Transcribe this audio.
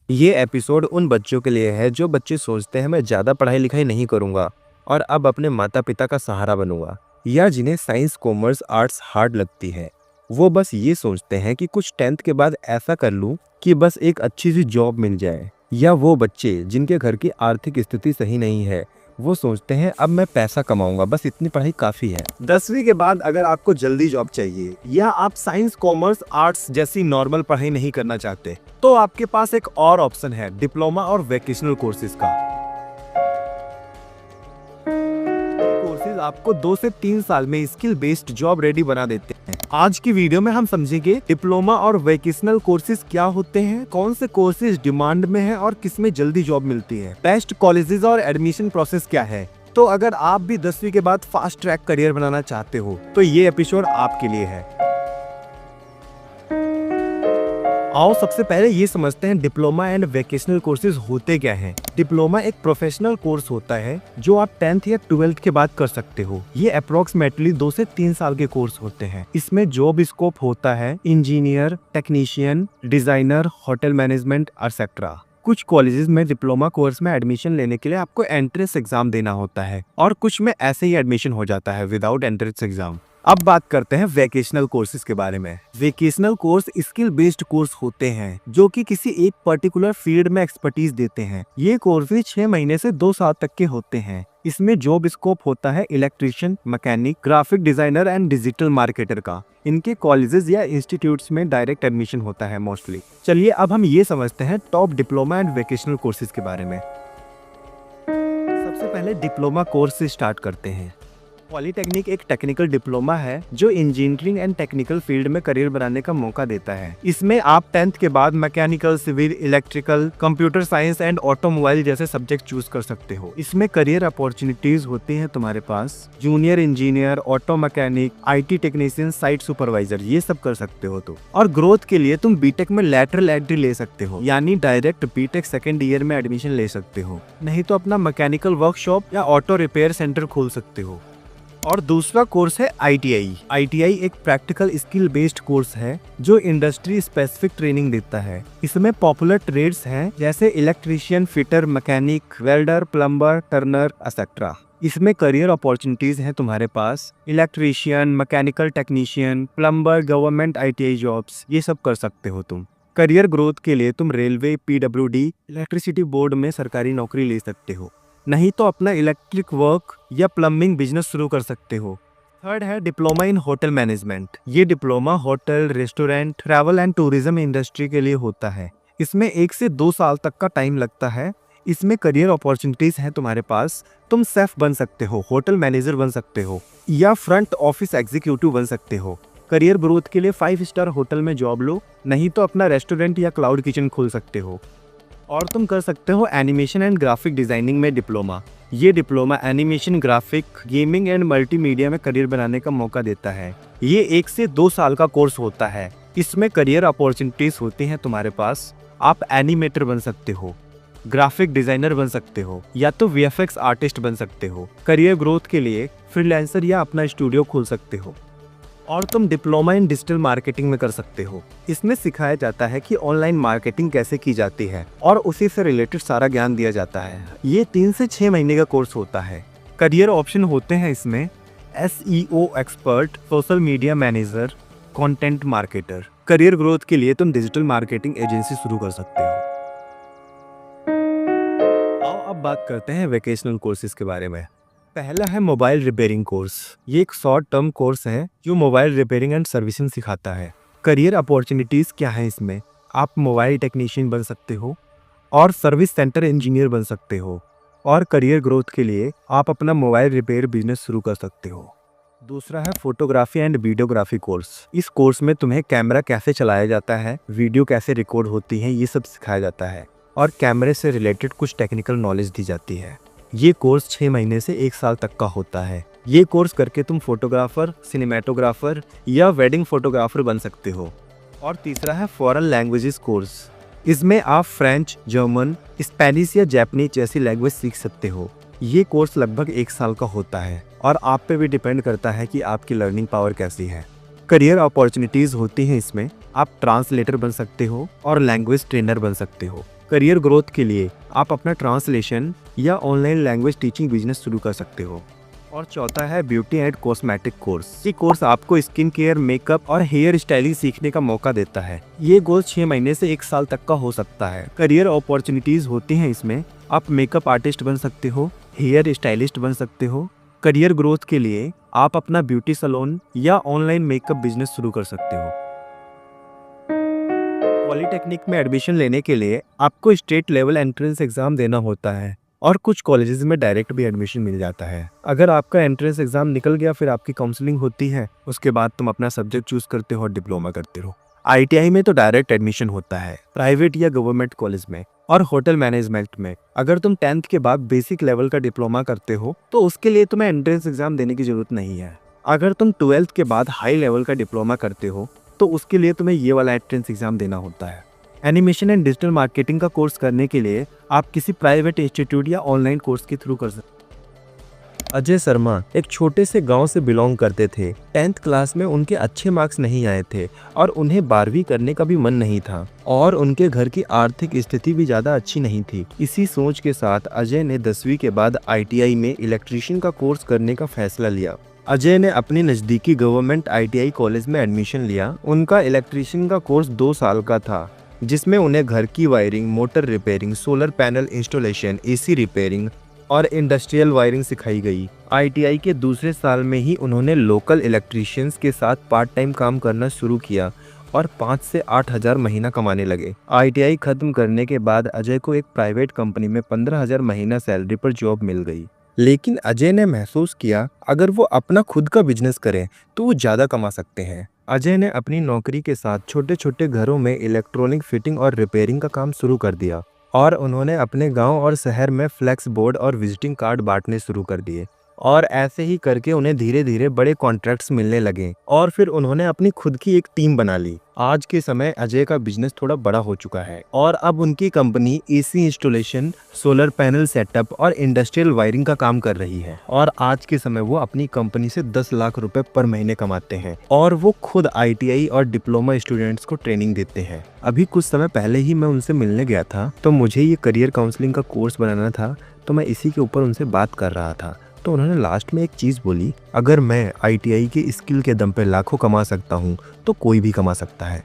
ये एपिसोड उन बच्चों के लिए है जो बच्चे सोचते हैं मैं ज़्यादा पढ़ाई लिखाई नहीं करूँगा और अब अपने माता पिता का सहारा बनूंगा, या जिन्हें साइंस कॉमर्स आर्ट्स हार्ड लगती है। वो बस ये सोचते हैं कि कुछ 10th के बाद ऐसा कर लूँ कि बस एक अच्छी सी जॉब मिल जाए। या वो बच्चे जिनके घर की आर्थिक स्थिति सही नहीं है, वो सोचते हैं अब मैं पैसा कमाऊंगा, बस इतनी पढ़ाई काफ़ी है। 10वीं के बाद अगर आपको जल्दी जॉब चाहिए या आप साइंस कॉमर्स आर्ट्स जैसी नॉर्मल पढ़ाई नहीं करना चाहते, तो आपके पास एक और ऑप्शन है, डिप्लोमा और वोकेशनल कोर्सेज का। कोर्सेज आपको 2 से 3 साल में स्किल बेस्ड जॉब रेडी बना देते हैं। आज की वीडियो में हम समझेंगे डिप्लोमा और वोकेशनल कोर्सेज क्या होते हैं, कौन से कोर्सेज डिमांड में है और किसमें जल्दी जॉब मिलती है, बेस्ट कॉलेजेस और एडमिशन प्रोसेस क्या है। तो अगर आप भी 10वीं के बाद फास्ट ट्रैक करियर बनाना चाहते हो तो ये एपिसोड आपके लिए है। आओ सबसे पहले ये समझते हैं डिप्लोमा एंड वोकेशनल कोर्सेज होते क्या हैं। डिप्लोमा एक प्रोफेशनल कोर्स होता है जो आप 10th या 12th के बाद कर सकते हो। ये अप्रोक्सीमेटली 2 से 3 साल के कोर्स होते हैं। इसमें जॉब स्कोप होता है engineer, technician, designer, hotel management etcetera. कुछ कॉलेजेस में डिप्लोमा कोर्स में एडमिशन लेने के लिए आपको एंट्रेंस एग्जाम देना होता है और कुछ में ऐसे ही एडमिशन हो जाता है विदाउट एंट्रेंस एग्जाम। अब बात करते हैं वोकेशनल कोर्सेज के बारे में। Vocational course skill based course होते हैं जो कि किसी एक पर्टिकुलर फील्ड में एक्सपर्टीज देते हैं। ये कोर्सेज 6 महीने से 2 साल तक के होते हैं। इसमें जॉब स्कोप होता है electrician, mechanic, graphic designer and digital marketer का। इनके कॉलेजेस या इंस्टीट्यूट्स में डायरेक्ट एडमिशन होता है मोस्टली। चलिए अब हम ये समझते हैं top diploma and vocational courses के बारे में। सबसे पहले डिप्लोमा कोर्स से स्टार्ट करते हैं। पॉलीटेक्निक एक टेक्निकल डिप्लोमा है जो इंजीनियरिंग एंड टेक्निकल फील्ड में करियर बनाने का मौका देता है। इसमें आप 10th के बाद mechanical, civil, electrical, computer science and automobile जैसे सब्जेक्ट चूज कर सकते हो। इसमें करियर अपॉर्चुनिटीज होती हैं तुम्हारे पास junior engineer, auto mechanic, IT technician, site supervisor, ये सब कर सकते हो। तो और ग्रोथ के लिए तुम बीटेक में लैटरल एंट्री ले सकते हो, यानी डायरेक्ट बीटेक सेकेंड ईयर में एडमिशन ले सकते हो। नहीं तो अपना मैकेनिकल वर्कशॉप या ऑटो रिपेयर सेंटर खोल सकते हो। और दूसरा कोर्स है ITI। ITI एक प्रैक्टिकल स्किल बेस्ड कोर्स है जो इंडस्ट्री स्पेसिफिक ट्रेनिंग देता है। इसमें पॉपुलर ट्रेड्स हैं जैसे electrician, fitter, mechanic, welder, plumber, turner etcetera. इसमें करियर अपॉर्चुनिटीज हैं तुम्हारे पास electrician, mechanical technician, plumber, government ITI jobs, ये सब कर सकते हो तुम। करियर ग्रोथ के लिए तुम रेलवे, PWD, इलेक्ट्रिसिटी बोर्ड में सरकारी नौकरी ले सकते हो। नहीं तो अपना इलेक्ट्रिक वर्क या प्लम्बिंग बिजनेस शुरू कर सकते हो। थर्ड है डिप्लोमा इन होटल मैनेजमेंट। ये diploma hotel, restaurant, travel and tourism industry के लिए होता है। इसमें 1 से 2 साल तक का टाइम लगता है। इसमें करियर अपॉर्चुनिटीज हैं तुम्हारे पास। तुम शेफ बन सकते हो, होटल मैनेजर बन सकते हो या फ्रंट ऑफिस एग्जीक्यूटिव बन सकते हो। करियर ग्रोथ के लिए 5 स्टार होटल में जॉब लो, नहीं तो अपना रेस्टोरेंट या क्लाउड किचन खोल सकते हो। और तुम कर सकते हो एनिमेशन एंड ग्राफिक डिजाइनिंग में डिप्लोमा। ये diploma animation, graphic, gaming and multimedia में करियर बनाने का मौका देता है। ये 1 से 2 साल का कोर्स होता है। इसमें करियर अपॉर्चुनिटीज होती हैं तुम्हारे पास। आप एनिमेटर बन सकते हो, ग्राफिक डिजाइनर बन सकते हो या तो VFX आर्टिस्ट बन सकते हो। करियर ग्रोथ के लिए फ्रीलांसर या अपना स्टूडियो खोल सकते हो। और तुम डिप्लोमा इन डिजिटल मार्केटिंग में कर सकते हो। इसमें सिखाया जाता है कि ऑनलाइन मार्केटिंग कैसे की जाती है और उसी से रिलेटेड सारा ज्ञान दिया जाता है। ये 3 से 6 महीने का कोर्स होता है। करियर ऑप्शन होते हैं इसमें SEO expert, social media manager, content marketer. Career growth के लिए तुम डिजिटल मार्केटिंग एजेंसी शुरू कर सकते हो। आओ अब बात करते हैं वोकेशनल कोर्सेज के बारे में। पहला है मोबाइल रिपेयरिंग कोर्स। ये एक शॉर्ट टर्म कोर्स है जो मोबाइल रिपेयरिंग एंड सर्विसिंग सिखाता है। करियर अपॉर्चुनिटीज क्या है इसमें? आप मोबाइल टेक्नीशियन बन सकते हो और सर्विस सेंटर इंजीनियर बन सकते हो। और करियर ग्रोथ के लिए आप अपना मोबाइल रिपेयर बिजनेस शुरू कर सकते हो। दूसरा है फोटोग्राफी एंड वीडियोग्राफी कोर्स। इस कोर्स में तुम्हें कैमरा कैसे चलाया जाता है, वीडियो कैसे रिकॉर्ड होती है, ये सब सिखाया जाता है और कैमरे से रिलेटेड कुछ टेक्निकल नॉलेज दी जाती है। ये कोर्स 6 महीने से 1 साल तक का होता है। ये कोर्स करके तुम फोटोग्राफर, सिनेमेटोग्राफर या वेडिंग फोटोग्राफर बन सकते हो। और तीसरा है फॉरेन लैंग्वेजेस कोर्स। इसमें आप फ्रेंच, जर्मन, स्पेनिश या जापानीज जैसी लैंग्वेज सीख सकते हो। ये कोर्स लगभग 1 साल का होता है और आप पे भी डिपेंड करता है कि आपकी लर्निंग पावर कैसी है। करियर अपॉर्चुनिटीज होती हैं इसमें। आप ट्रांसलेटर बन सकते हो और लैंग्वेज ट्रेनर बन सकते हो। करियर ग्रोथ के लिए आप अपना ट्रांसलेशन या ऑनलाइन लैंग्वेज टीचिंग बिजनेस शुरू कर सकते हो। और चौथा है ब्यूटी एंड कॉस्मेटिक कोर्स। ये कोर्स आपको स्किन केयर, मेकअप और हेयर स्टाइलिंग सीखने का मौका देता है। ये कोर्स 6 महीने से 1 साल तक का हो सकता है। करियर अपॉर्चुनिटीज होती हैं इसमें। आप मेकअप आर्टिस्ट बन सकते हो, हेयर स्टाइलिस्ट बन सकते हो। करियर ग्रोथ के लिए आप अपना ब्यूटी सैलून या ऑनलाइन मेकअप बिजनेस शुरू कर सकते हो। पॉलिटेक्निक में एडमिशन लेने के लिए आपको स्टेट लेवल एंट्रेंस एग्जाम देना होता है और कुछ कॉलेजेस में डायरेक्ट भी एडमिशन मिल जाता है। अगर आपका एंट्रेंस एग्जाम निकल गया, फिर आपकी काउंसलिंग होती है। उसके बाद तुम अपना सब्जेक्ट चूज करते हो और डिप्लोमा करते हो। ITI में तो डायरेक्ट एडमिशन होता है, प्राइवेट या गवर्नमेंट कॉलेज में। और होटल मैनेजमेंट में अगर तुम 10th के बाद बेसिक लेवल का डिप्लोमा करते हो तो उसके लिए तुम्हें एंट्रेंस एग्जाम देने की जरूरत नहीं है। अगर तुम 12th के बाद हाई लेवल का डिप्लोमा करते हो तो उसके लिए तुम्हें ये वाला एंट्रेंस एग्जाम देना होता है। एनिमेशन एंड डिजिटल मार्केटिंग का कोर्स करने के लिए आप किसी प्राइवेट इंस्टीट्यूट या ऑनलाइन कोर्स के थ्रू कर सकते। अजय शर्मा एक छोटे से गांव से बिलोंग करते थे। 10th क्लास में उनके अच्छे मार्क्स नहीं आए थे और उन्हें 12वीं करने का भी मन नहीं था और उनके घर की आर्थिक स्थिति भी ज़्यादा अच्छी नहीं थी। इसी सोच के साथ अजय ने 10वीं के बाद ITI में इलेक्ट्रीशियन का कोर्स करने का फैसला लिया। अजय ने अपनी नज़दीकी गवर्नमेंट ITI कॉलेज में एडमिशन लिया। उनका इलेक्ट्रीशियन का कोर्स 2 साल का था, जिसमें उन्हें घर की wiring, motor repairing, solar panel installation, AC repairing और इंडस्ट्रियल वायरिंग सिखाई गई। ITI के दूसरे साल में ही उन्होंने लोकल इलेक्ट्रीशियंस के साथ पार्ट टाइम काम करना शुरू किया और 5 से 8 हज़ार महीना कमाने लगे। ITI खत्म करने के बाद अजय को एक प्राइवेट कंपनी में 15,000 महीना सैलरी पर जॉब मिल गई। लेकिन अजय ने महसूस किया अगर वो अपना खुद का बिजनेस करें तो वो ज़्यादा कमा सकते हैं। अजय ने अपनी नौकरी के साथ छोटे छोटे घरों में इलेक्ट्रॉनिक फिटिंग और रिपेयरिंग का काम शुरू कर दिया और उन्होंने अपने गांव और शहर में फ्लैक्स बोर्ड और विजिटिंग कार्ड बांटने शुरू कर दिए और ऐसे ही करके उन्हें धीरे धीरे बड़े कॉन्ट्रैक्ट्स मिलने लगे और फिर उन्होंने अपनी खुद की एक टीम बना ली। आज के समय अजय का बिजनेस थोड़ा बड़ा हो चुका है और अब उनकी company AC installation, solar panel setup और इंडस्ट्रियल वायरिंग का काम कर रही है और आज के समय वो अपनी कंपनी से 10 लाख रुपए पर महीने कमाते हैं और वो खुद ITI और डिप्लोमा स्टूडेंट्स को ट्रेनिंग देते हैं। अभी कुछ समय पहले ही मैं उनसे मिलने गया था तो मुझे ये करियर काउंसलिंग का कोर्स बनाना था, तो मैं इसी के ऊपर उनसे बात कर रहा था। तो उन्होंने लास्ट में एक चीज़ बोली, अगर मैं ITI के स्किल के दम पे लाखों कमा सकता हूँ तो कोई भी कमा सकता है।